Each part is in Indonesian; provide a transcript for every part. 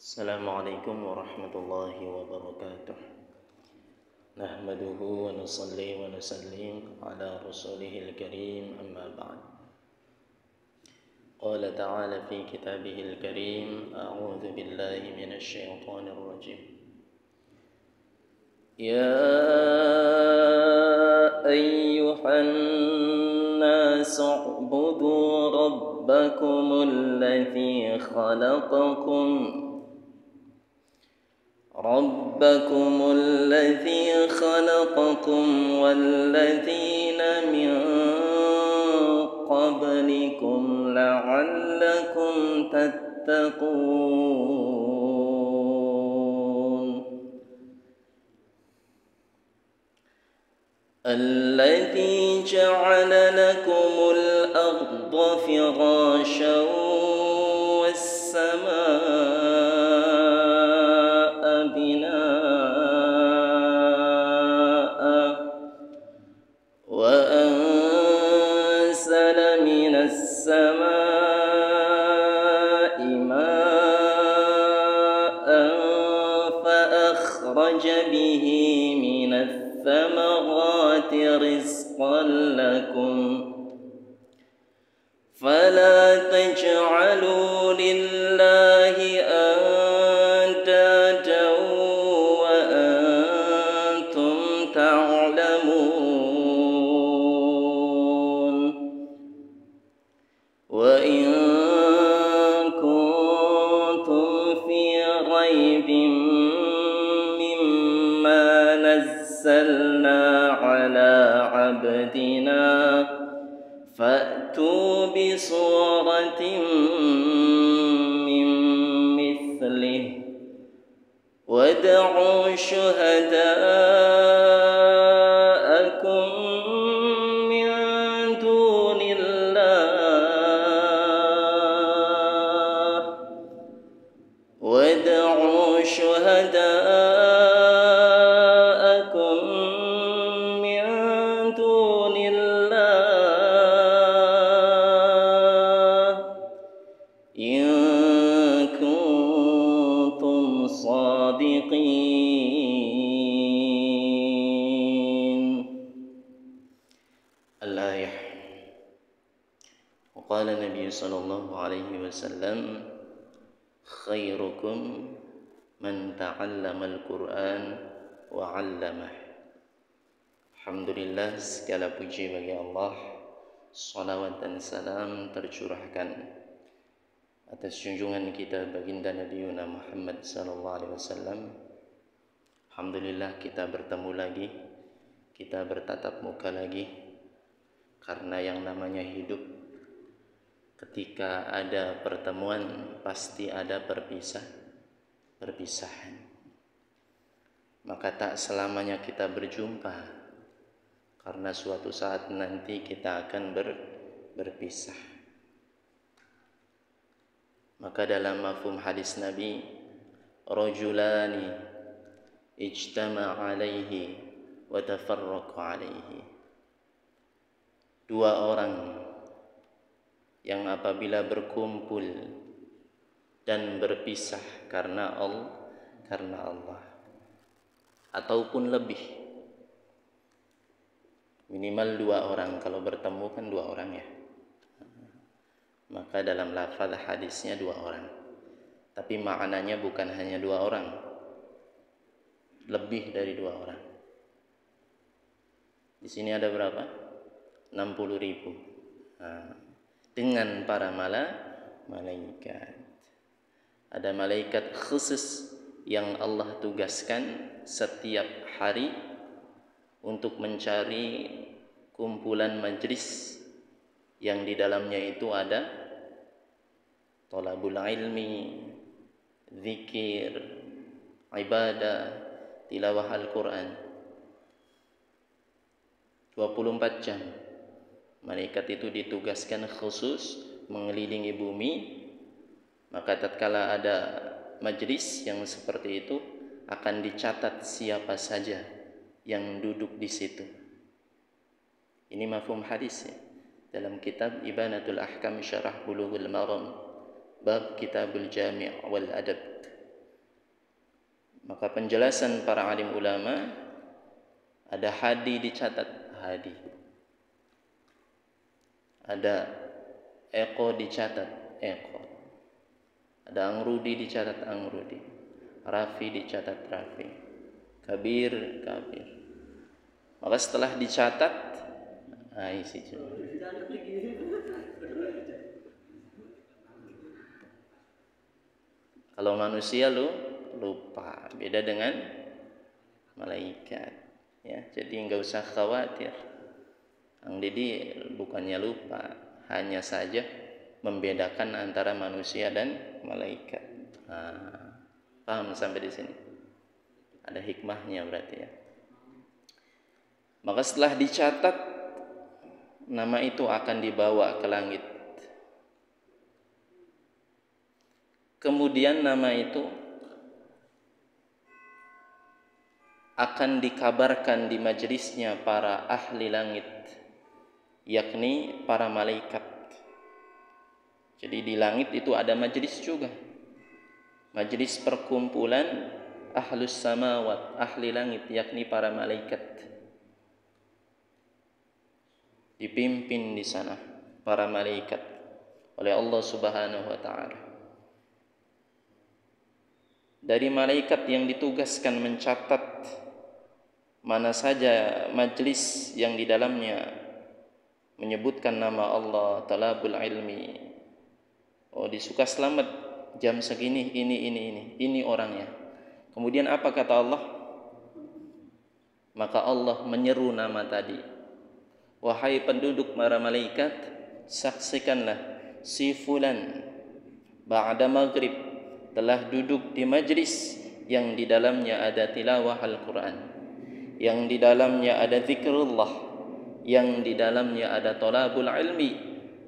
Assalamualaikum warahmatullahi wabarakatuh. Nahmaduhu wa nusalli wa nusallim ala rasulihil karim, amma ba'd. Qala ta'ala fi kitabihil karim, a'udzu billahi minasy syaithanir rajim. Ya ayyuhan nas u'budu rabbakumul ladzi khalaqakum والذين من قبلكم لعلكم تتقون الذي جعل لكم الأرض فراشا والسماء بناء وأنزل من السماء ماء فأخرج به من الثمرات رزقا لكم فلا تجعلوا لله أندادا وأنتم تعلمون وإن كنتم في ريب مما نزلنا على عبدنا فأتوا بصورة من مثله وادعوا شهداءكم من دون الله إن كنتم صادقين. الآية. وقال النبي صلى الله عليه وسلم خيركم من تعلم القرآن وعلمه. Alhamdulillah, segala puji bagi Allah. Salawat dan salam tercurahkan atas junjungan kita baginda Nabi Muhammad sallallahu alaihi wasallam. Alhamdulillah, kita bertemu lagi, kita bertatap muka lagi, karena yang namanya hidup, ketika ada pertemuan pasti ada perpisahan. Maka tak selamanya kita berjumpa, karena suatu saat nanti kita akan berpisah. Maka dalam mafhum hadis Nabi, rajulani ijtama' alaihi wa tafarraqu alaihi. Dua orang yang apabila berkumpul dan berpisah karena Allah, ataupun lebih, minimal dua orang. Kalau bertemu kan dua orang ya, maka dalam lafaz hadisnya dua orang, tapi maknanya bukan hanya dua orang, lebih dari dua orang. Di sini ada berapa? 60.000 dengan para malaikat. Ada malaikat khusus yang Allah tugaskan setiap hari untuk mencari kumpulan majlis yang di dalamnya itu ada thalabul ilmi, zikir, ibadah, tilawah Al-Quran. 24 jam malaikat itu ditugaskan khusus mengelilingi bumi. Maka tatkala ada majlis yang seperti itu, akan dicatat siapa saja yang duduk di situ. Ini mafhum hadis ya. Dalam kitab Ibanatul Ahkam Syarah Bulughul Maram, bab Kitabul Jami' wal Adab. Maka penjelasan para alim ulama, ada hadi dicatat hadi, ada eko dicatat eko, ada angrudi dicatat angrudi, rafi dicatat rafi, kabir kabir. Maka setelah dicatat, isi coba. Kalau manusia lupa, beda dengan malaikat. Ya, jadi nggak usah khawatir. Ang Didi bukannya lupa, hanya saja membedakan antara manusia dan malaikat. Paham sampai di sini? Ada hikmahnya berarti ya. Maka setelah dicatat, nama itu akan dibawa ke langit. Kemudian nama itu akan dikabarkan di majelisnya para ahli langit, yakni para malaikat. Jadi di langit itu ada majelis juga, majelis perkumpulan ahlus samawat, ahli langit, yakni para malaikat. Dipimpin di sana para malaikat oleh Allah Subhanahu wa taala. Dari malaikat yang ditugaskan mencatat mana saja majlis yang di dalamnya menyebutkan nama Allah, talabul ilmi. Oh, disuka selamat jam segini, ini orangnya. Kemudian apa kata Allah? Maka Allah menyeru nama tadi. Wahai penduduk para malaikat, saksikanlah si fulan ba'da maghrib telah duduk di majlis yang di dalamnya ada tilawah Al-Quran, yang di dalamnya ada zikrullah, yang di dalamnya ada thalabul ilmi.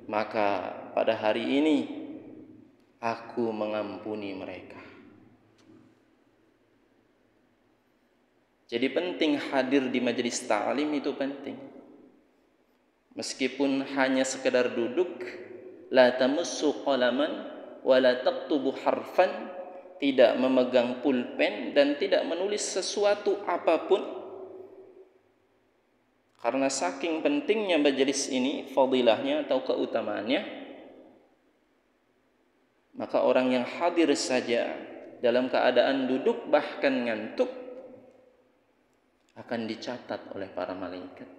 Maka pada hari ini aku mengampuni mereka. Jadi penting hadir di majelis ta'lim, itu penting. Meskipun hanya sekedar duduk, la tamussu qalaman wala taktubu harfan, tidak memegang pulpen dan tidak menulis sesuatu apapun. Karena saking pentingnya majelis ini, fadilahnya atau keutamaannya, maka orang yang hadir saja dalam keadaan duduk bahkan ngantuk akan dicatat oleh para malaikat,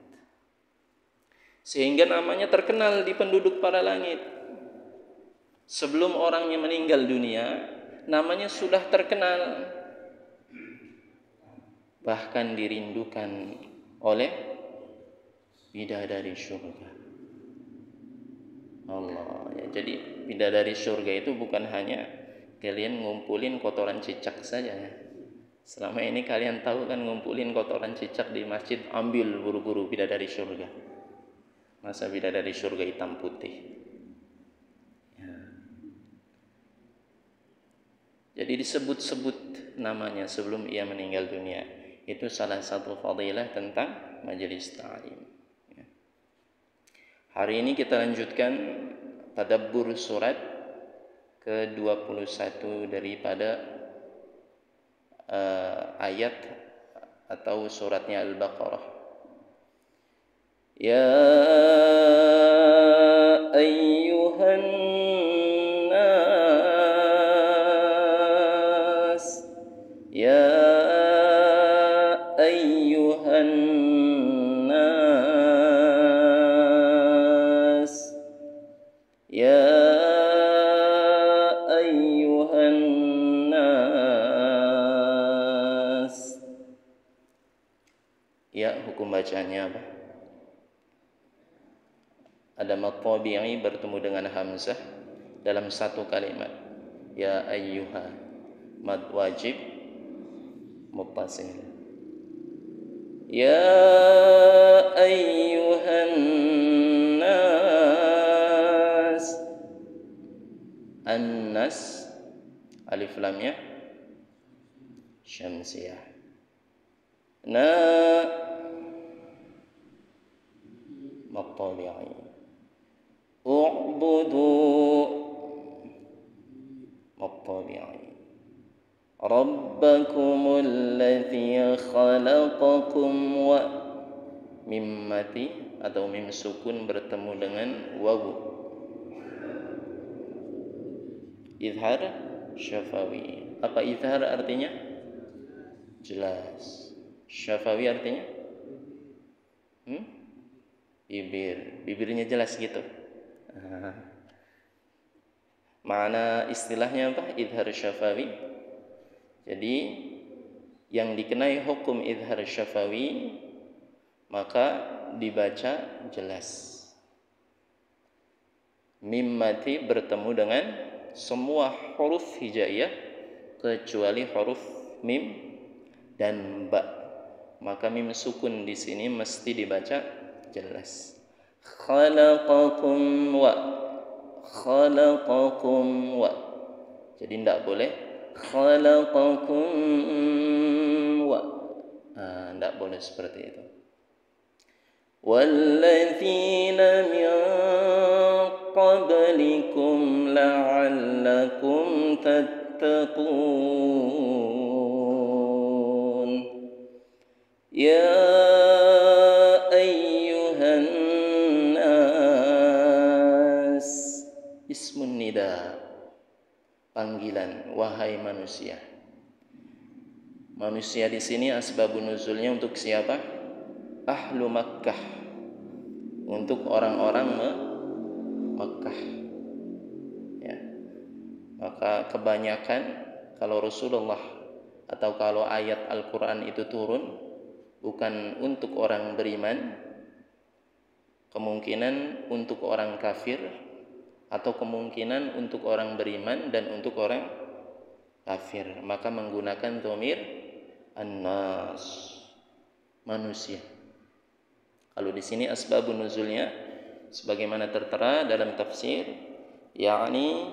sehingga namanya terkenal di penduduk para langit. Sebelum orangnya meninggal dunia, namanya sudah terkenal, bahkan dirindukan oleh bidadari surga. Allah ya, jadi bidadari surga itu bukan hanya kalian ngumpulin kotoran cicak saja ya. Selama ini kalian tahu kan, ngumpulin kotoran cicak di masjid, ambil buru-buru bidadari surga. Masa bidadari surga hitam putih? Jadi disebut-sebut namanya sebelum ia meninggal dunia. Itu salah satu fadilah tentang majelis ta'lim. Hari ini kita lanjutkan tadabbur surat ke-21 daripada ayat atau suratnya Al-Baqarah. Ya ayyuhan Ya ayyuhan nas, ya ayyuhan nas. Ya, hukum bacaannya apa? Ada mad tabi'i bertemu dengan hamzah dalam satu kalimat. Ya ayyuha, mad wajib muttasil. Ya ayyuhan nas. An-nas alif lamnya syamsiyah. Maqtabi'i. U'budu maqtabi'i. Rabbakumul ladzi khalaqakum wa mim mati atau mim sukun bertemu dengan waw. Izhar syafawi. Apa izhar artinya? Jelas. Syafawi artinya? Bibir. Bibirnya jelas gitu. Makna istilahnya apa? Izhar syafawi. Jadi yang dikenai hukum izhar syafawi maka dibaca jelas. Mim mati bertemu dengan semua huruf hijaiyah kecuali huruf mim dan ba. Maka mim sukun di sini mesti dibaca jelas. Khalaqakum wa. Jadi tidak boleh khalaqakum wa. Tidak boleh seperti itu. Walladzina min qablikum la'allakum tattaqun. Ya ayyuhan nas. Ismun nida. Panggilan, wahai manusia. Manusia di sini asbabun nuzulnya untuk siapa? Ahlu Makkah, untuk orang-orang Makkah. Ya. Maka kebanyakan kalau Rasulullah atau kalau ayat Al-Quran itu turun bukan untuk orang beriman, kemungkinan untuk orang kafir, atau kemungkinan untuk orang beriman dan untuk orang kafir, maka menggunakan dhamir an-nas, manusia. Kalau di sini asbabun nuzulnya sebagaimana tertera dalam tafsir, yakni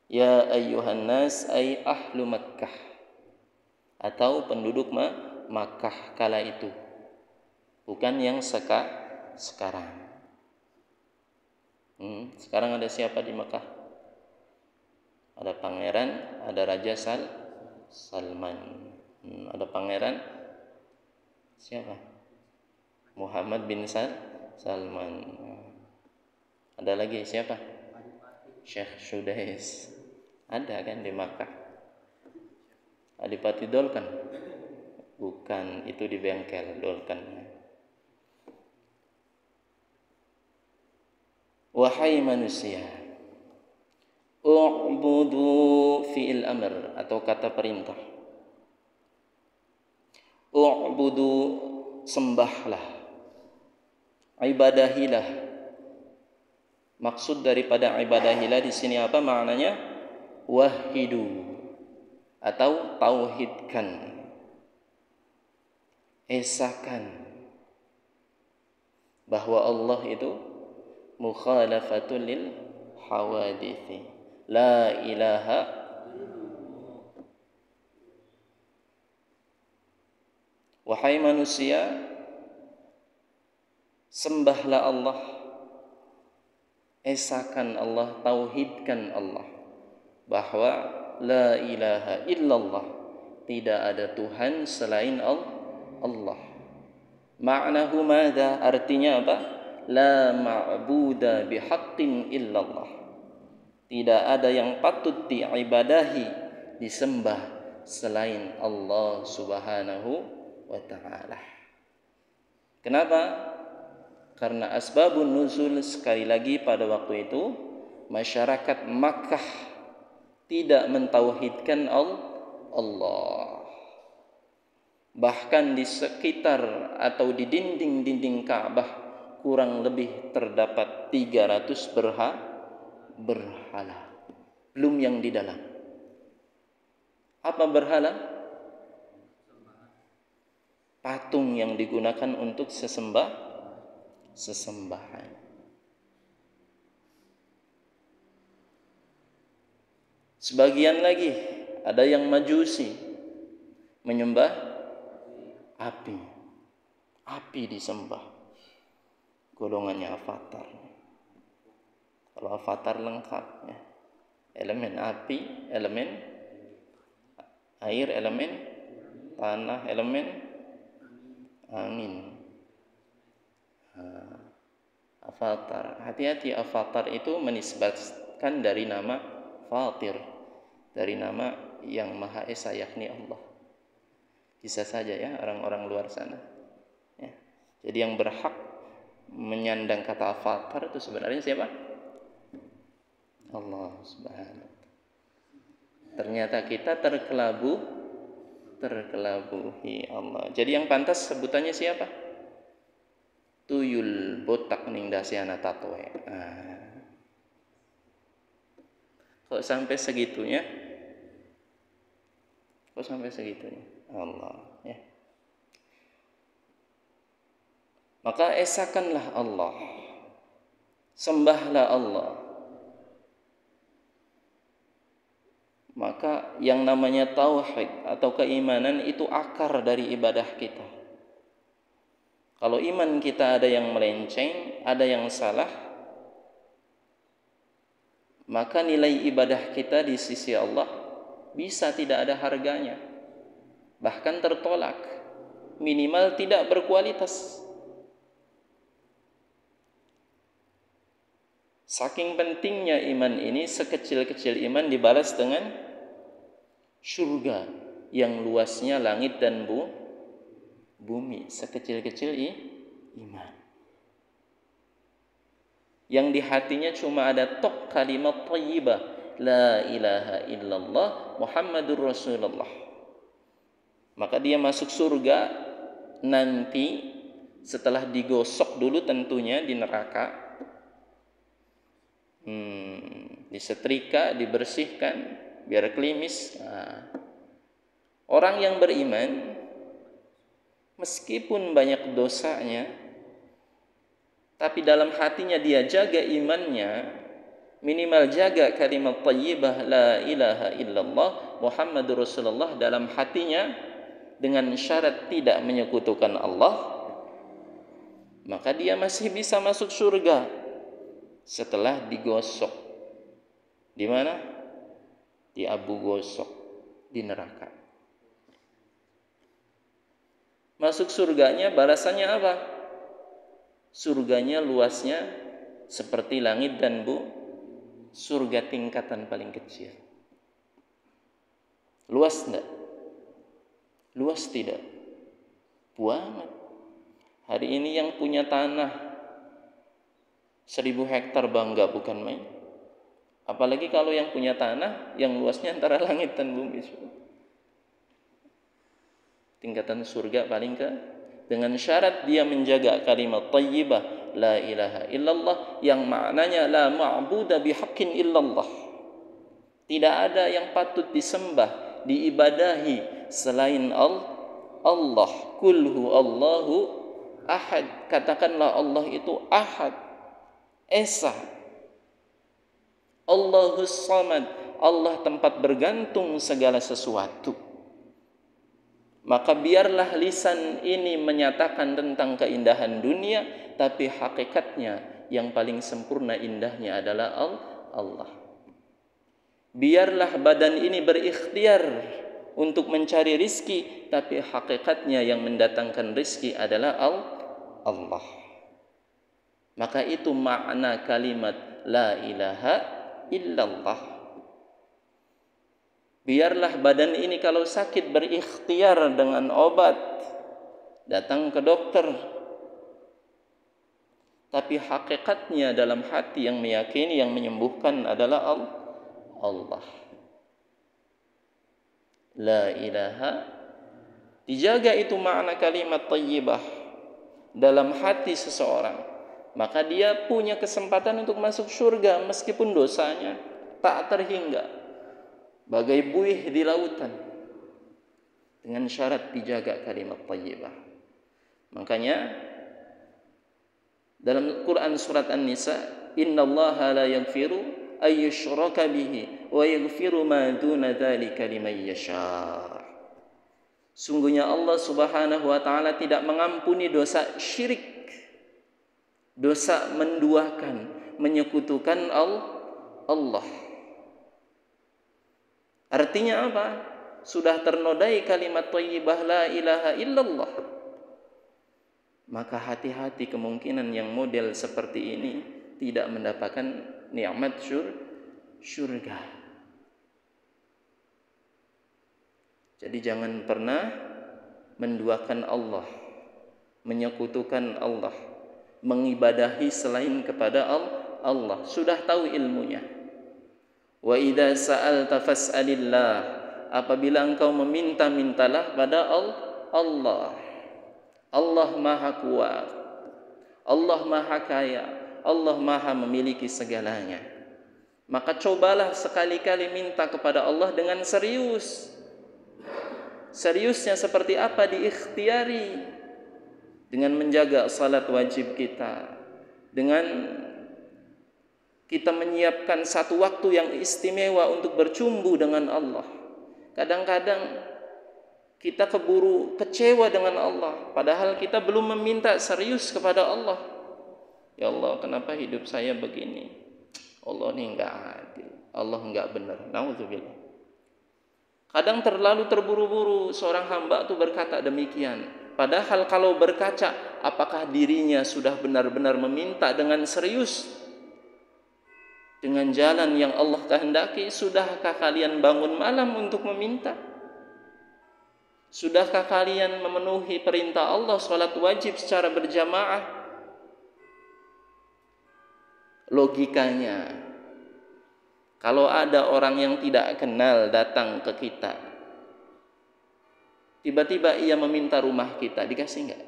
ya ayyuhan nas ay ahlu Makkah, atau penduduk Makkah kala itu, bukan yang sekarang. Sekarang ada siapa di Makkah? Ada pangeran, ada Raja Salman. Ada pangeran siapa? Muhammad bin Salman. Ada lagi siapa? Syekh Sudais. Ada kan di Makkah? Adipati Dolken? Bukan, itu di bengkel Dolken. Wahai manusia, u'budu fi'il amr atau kata perintah. U'budu, sembahlah, ibadahilah. Maksud daripada ibadahilah di sini apa maknanya? Wahidu atau tauhidkan, esakan bahwa Allah itu mukhalafatul lil hawadithi, la ilaha. Wahai manusia, sembahlah Allah, esakan Allah, tauhidkan Allah, bahwa la ilaha illallah, tidak ada Tuhan selain Allah. Ma'nahu madza? Artinya apa? La ma'buda bihaqqin illallah, tidak ada yang patut diibadahi, disembah selain Allah subhanahu wa ta'ala. Kenapa? Karena asbabun nuzul sekali lagi pada waktu itu masyarakat Makkah tidak mentauhidkan Allah. Bahkan di sekitar atau di dinding-dinding Ka'bah kurang lebih terdapat 300 berhala. Belum yang di dalam. Apa berhala? Patung yang digunakan untuk sesembahan. Sebagian lagi ada yang majusi, menyembah api. Api disembah. Golongannya avatar. Kalau avatar lengkap ya. Elemen api, elemen Air elemen tanah, elemen angin. Avatar. Hati-hati, avatar itu menisbatkan dari nama Fatir, dari nama yang Maha Esa, yakni Allah. Bisa saja ya orang-orang luar sana. Ya. Jadi yang berhak menyandang kata avatar itu sebenarnya siapa? Allah Subhanahu. Ternyata kita terkelabuhi Allah. Jadi yang pantas sebutannya siapa? Tuyul botak ning dasiana tatwe. Kok sampai segitunya? Allah ya. Maka esakanlah Allah. Sembahlah Allah. Maka yang namanya tauhid atau keimanan itu akar dari ibadah kita. Kalau iman kita ada yang melenceng, ada yang salah, maka nilai ibadah kita di sisi Allah bisa tidak ada harganya, bahkan tertolak, minimal tidak berkualitas. Saking pentingnya iman ini, sekecil-kecil iman dibalas dengan surga yang luasnya langit dan bumi. Sekecil-kecil iman. Yang di hatinya cuma ada tok kalimat thayyibah, la ilaha illallah Muhammadur Rasulullah. Maka dia masuk surga nanti setelah digosok dulu tentunya di neraka. Disetrika, dibersihkan biar klimis. Orang yang beriman meskipun banyak dosanya, tapi dalam hatinya dia jaga imannya, minimal jaga kalimat thayyibah la ilaha illallah Muhammadur Rasulullah dalam hatinya dengan syarat tidak menyekutukan Allah, maka dia masih bisa masuk surga setelah digosok. Di mana? Di abu gosok, di neraka. Masuk surganya balasannya apa? Surganya luasnya seperti langit dan surga tingkatan paling kecil. Luas enggak? Luas tidak? Banget. Hari ini yang punya tanah 1000 hektar bangga bukan main. Apalagi kalau yang punya tanah yang luasnya antara langit dan bumi. Tingkatan surga paling ke, dengan syarat dia menjaga kalimat thayyibah la ilaha illallah yang maknanya la ma'budu bihaqqin illallah. Tidak ada yang patut disembah, diibadahi selain Allah. Kulhu Allahu ahad. Katakanlah Allah itu ahad, esa. Allahus samad, Allah tempat bergantung segala sesuatu. Maka biarlah lisan ini menyatakan tentang keindahan dunia, tapi hakikatnya yang paling sempurna indahnya adalah Allah. Biarlah badan ini berikhtiar untuk mencari rizki, tapi hakikatnya yang mendatangkan rizki adalah Allah. Maka itu makna kalimat la ilaha illallah. Biarlah badan ini kalau sakit berikhtiar dengan obat, datang ke dokter, tapi hakikatnya dalam hati yang meyakini yang menyembuhkan adalah Allah. La ilaha, dijaga itu makna kalimat thayyibah dalam hati seseorang, maka dia punya kesempatan untuk masuk surga meskipun dosanya tak terhingga, bagai buih di lautan, dengan syarat dijaga kalimat thayyibah. Makanya dalam Quran surat An-Nisa, innallaha la yaghfiru ay yushraka bihi wa yaghfiru ma duna dzalika liman yasha. Sungguhnya Allah Subhanahu wa taala tidak mengampuni dosa syirik, dosa menduakan, menyekutukan Allah. Artinya apa? sudah ternodai kalimat thayyibah la ilaha illallah, maka hati-hati kemungkinan yang model seperti ini tidak mendapatkan nikmat surga. Jadi jangan pernah menduakan Allah, menyekutukan Allah, mengibadahi selain kepada Allah. Sudah tahu ilmunya. Wa idza sa'alta fas'alillah, apabila engkau meminta, mintalah pada Allah. Allah Maha Kuat, Allah Maha Kaya, Allah Maha memiliki segalanya. Maka cobalah sekali-kali minta kepada Allah dengan serius. Seriusnya seperti apa? Diikhtiari dengan menjaga salat wajib kita, dengan kita menyiapkan satu waktu yang istimewa untuk bercumbu dengan Allah. Kadang-kadang kita keburu kecewa dengan Allah, padahal kita belum meminta serius kepada Allah. Ya Allah, kenapa hidup saya begini? Allah ini enggak adil, Allah enggak benar. Nauzubillah. Kadang terlalu terburu-buru seorang hamba itu berkata demikian. Padahal kalau berkaca, apakah dirinya sudah benar-benar meminta dengan serius, dengan jalan yang Allah kehendaki? Sudahkah kalian bangun malam untuk meminta? Sudahkah kalian memenuhi perintah Allah salat wajib secara berjamaah? Logikanya, kalau ada orang yang tidak kenal datang ke kita, tiba-tiba ia meminta rumah kita, dikasih enggak?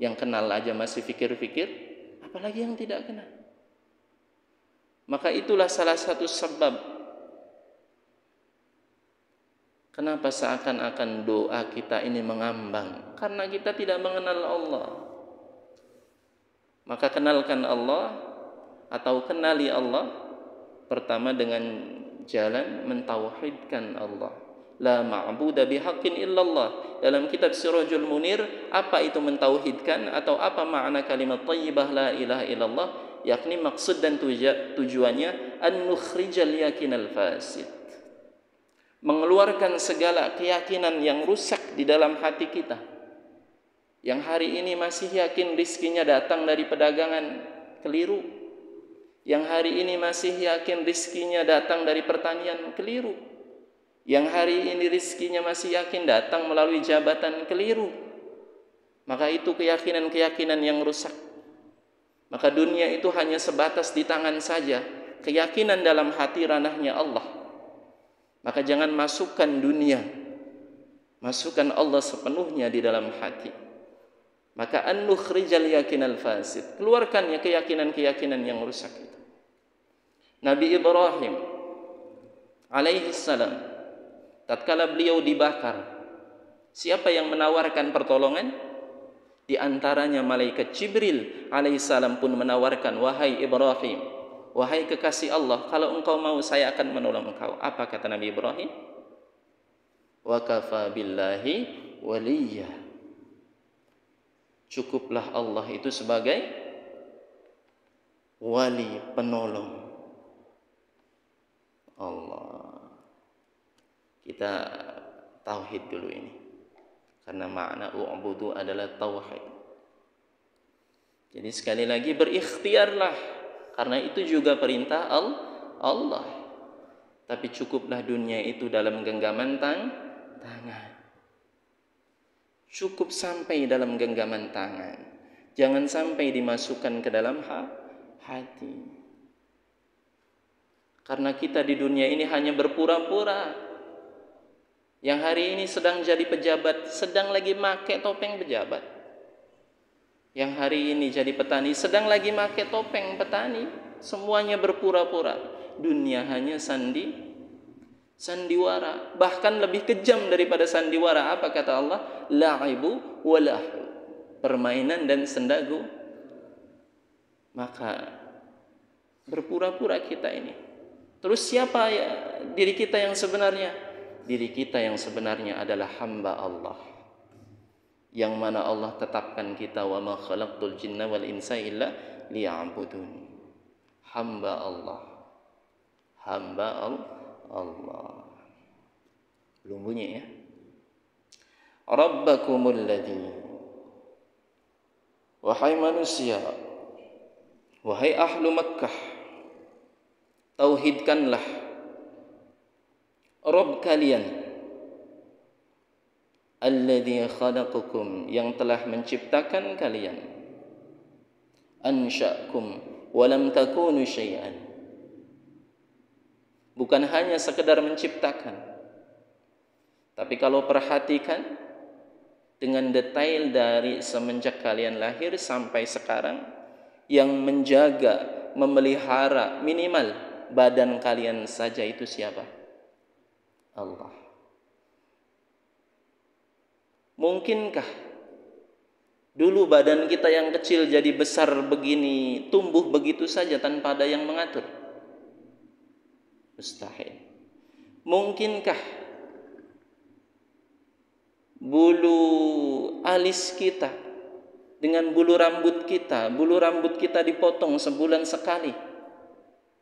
Yang kenal aja masih pikir-pikir, apalagi yang tidak kenal. Maka itulah salah satu sebab kenapa seakan-akan doa kita ini mengambang, karena kita tidak mengenal Allah. Maka kenalkan Allah atau kenali Allah pertama dengan jalan mentauhidkan Allah. La ma'budu bihaqqin illallah. Dalam kitab Sirajul Munir, apa itu mentauhidkan atau apa makna kalimat thayyibah la ilaha illallah? Yakni maksud dan tujuannya an nukhrijal yakinal fasid. Mengeluarkan segala keyakinan yang rusak di dalam hati kita. Yang hari ini masih yakin rizkinya datang dari perdagangan keliru. Yang hari ini masih yakin rizkinya datang dari pertanian, keliru. Yang hari ini rizkinya masih yakin datang melalui jabatan, keliru. Maka itu keyakinan-keyakinan yang rusak. Maka dunia itu hanya sebatas di tangan saja. Keyakinan dalam hati ranahnya Allah. Maka jangan masukkan dunia, masukkan Allah sepenuhnya di dalam hati. Maka an nukhrijal yakinal fasid, keluarkannya keyakinan-keyakinan yang rusak itu. Nabi Ibrahim alaihi salam, tatkala beliau dibakar, siapa yang menawarkan pertolongan? Di antaranya malaikat Jibril alaihi salam pun menawarkan, wahai Ibrahim, wahai kekasih Allah, kalau engkau mau saya akan menolong engkau. Apa kata Nabi Ibrahim? Wa kafa billahi waliyya. Cukuplah Allah itu sebagai wali, penolong. Allah. Kita tauhid dulu ini. Karena makna u'budu adalah tauhid. Jadi sekali lagi berikhtiarlah, karena itu juga perintah Allah. Tapi cukuplah dunia itu dalam genggaman tangan. Cukup sampai dalam genggaman tangan. Jangan sampai dimasukkan ke dalam hati. Karena kita di dunia ini hanya berpura-pura. Yang hari ini sedang jadi pejabat, sedang lagi make topeng pejabat. Yang hari ini jadi petani, sedang lagi make topeng petani. Semuanya berpura-pura. Dunia hanya sandiwara, bahkan lebih kejam daripada sandiwara. Apa kata Allah? La'ibu wa lahu, permainan dan sendagu. Maka berpura-pura kita ini. Terus siapa ya diri kita yang sebenarnya? Diri kita yang sebenarnya adalah hamba Allah, yang mana Allah tetapkan kita, wa ma khalaqtul jinna wal insa illa liya'budun. Hamba Allah, hamba Allah. Belum bunyi ya. Rabbakumul ladzi, wahai manusia, wahai ahlu Makkah, tauhidkanlah Rabb kalian, alladzi khalaqakum, yang telah menciptakan kalian, ansya'akum wa lam takunu syai'an, bukan hanya sekedar menciptakan, tapi kalau perhatikan dengan detail dari semenjak kalian lahir sampai sekarang, yang menjaga, memelihara minimal badan kalian saja itu siapa? Allah. Mungkinkah dulu badan kita yang kecil jadi besar begini, tumbuh begitu saja tanpa ada yang mengatur? Mustahil. Mungkinkah bulu alis kita dengan bulu rambut kita dipotong sebulan sekali,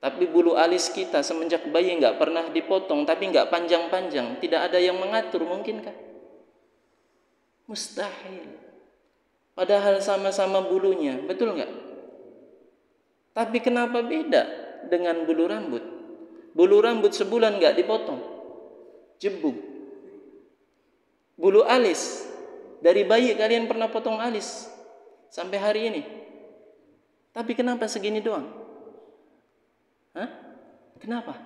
tapi bulu alis kita semenjak bayi nggak pernah dipotong, tapi nggak panjang-panjang, tidak ada yang mengatur? Mungkinkah? Mustahil. Padahal sama-sama bulunya, betul nggak? Tapi kenapa beda dengan bulu rambut? Bulu rambut sebulan nggak dipotong, jebuk. Bulu alis, dari bayi kalian pernah potong alis sampai hari ini, tapi kenapa segini doang? Hah? Kenapa?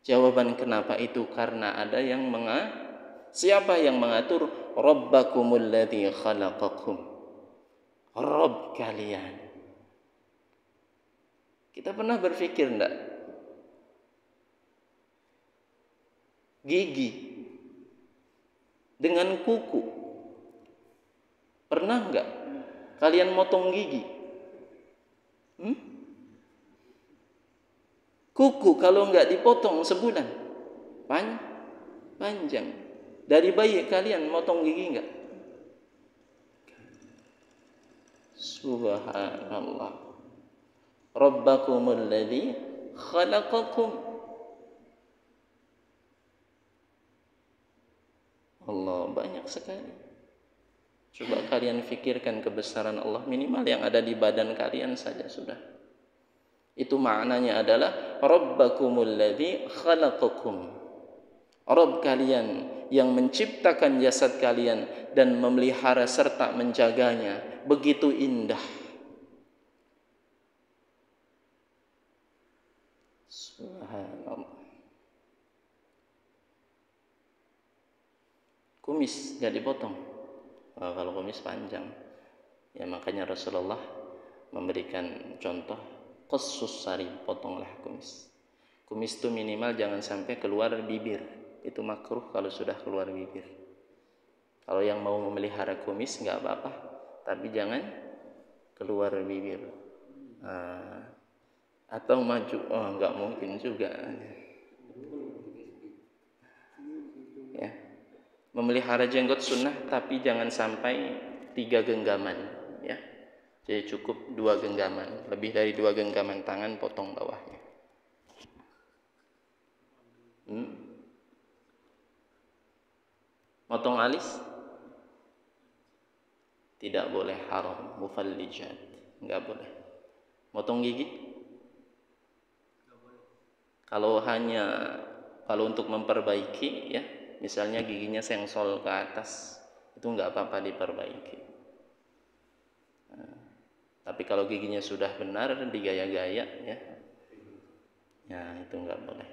Jawaban kenapa itu karena ada yang siapa yang mengatur? Rabbakumul ladzi khalaqakum, Rabb kalian. Kita pernah berpikir enggak? Gigi dengan kuku, pernah enggak kalian motong gigi? Kuku kalau enggak dipotong sebulan panjang. Dari bayi kalian motong gigi enggak? Subhanallah. Rabbakumul ladzi khalaqakum. Allah, banyak sekali. Coba kalian fikirkan kebesaran Allah, minimal yang ada di badan kalian saja sudah. Itu maknanya adalah Rabbakumul ladzi khalaqakum, Rabb kalian yang menciptakan jasad kalian dan memelihara serta menjaganya begitu indah. Subhanallah. Kumis gak dipotong. Kalau kumis panjang, ya makanya Rasulullah memberikan contoh, qassus sari, potonglah kumis. Kumis itu minimal jangan sampai keluar bibir, itu makruh kalau sudah keluar bibir. Kalau yang mau memelihara kumis nggak apa-apa, tapi jangan keluar bibir. Atau maju, nggak mungkin juga. Ya. Memelihara jenggot sunnah, tapi jangan sampai 3 genggaman, ya. Jadi cukup 2 genggaman, lebih dari 2 genggaman tangan potong bawahnya. Potong alis tidak boleh, haram, mufallijat, nggak boleh. Potong gigi kalau untuk memperbaiki, ya, misalnya giginya sengsol ke atas, itu nggak apa-apa diperbaiki. Tapi kalau giginya sudah benar, digaya-gaya, ya itu nggak boleh.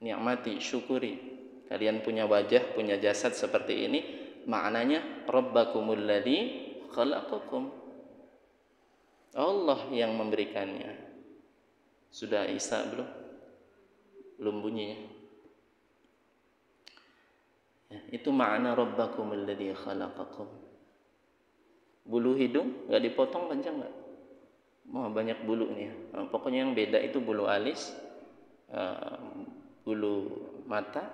Nikmati, syukuri. Kalian punya wajah, punya jasad seperti ini, maknanya Rabbakumul ladzi khalaqakum, Allah yang memberikannya. Sudah Isa belum? Belum bunyi, ya. Itu makna Rabbakumul ladzi khalaqakum. Bulu hidung nggak dipotong panjang nggak? Banyak bulu nih, ya. Pokoknya yang beda itu bulu alis, bulu mata,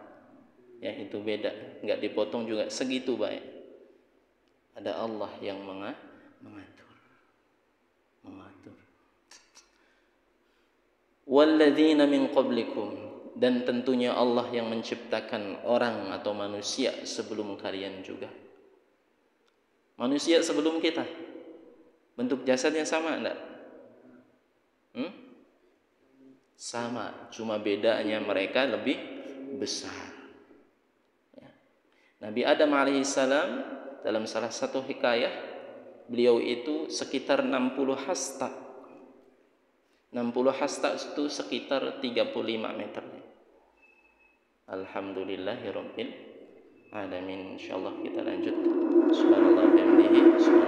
ya itu beda, nggak dipotong juga segitu baik. Ada Allah yang mengatur. Walladzina min qablikum, Dan tentunya Allah yang menciptakan orang atau manusia sebelum kalian juga. Manusia sebelum kita, bentuk jasadnya sama enggak? Sama, cuma bedanya mereka lebih besar. Nabi Adam alaihissalam dalam salah satu hikayah, beliau itu sekitar 60 hasta. 60 hasta itu sekitar 35 meter. Alhamdulillahirabbil alamin. Insyaallah kita lanjut. Subhanallah wa bihamdihi.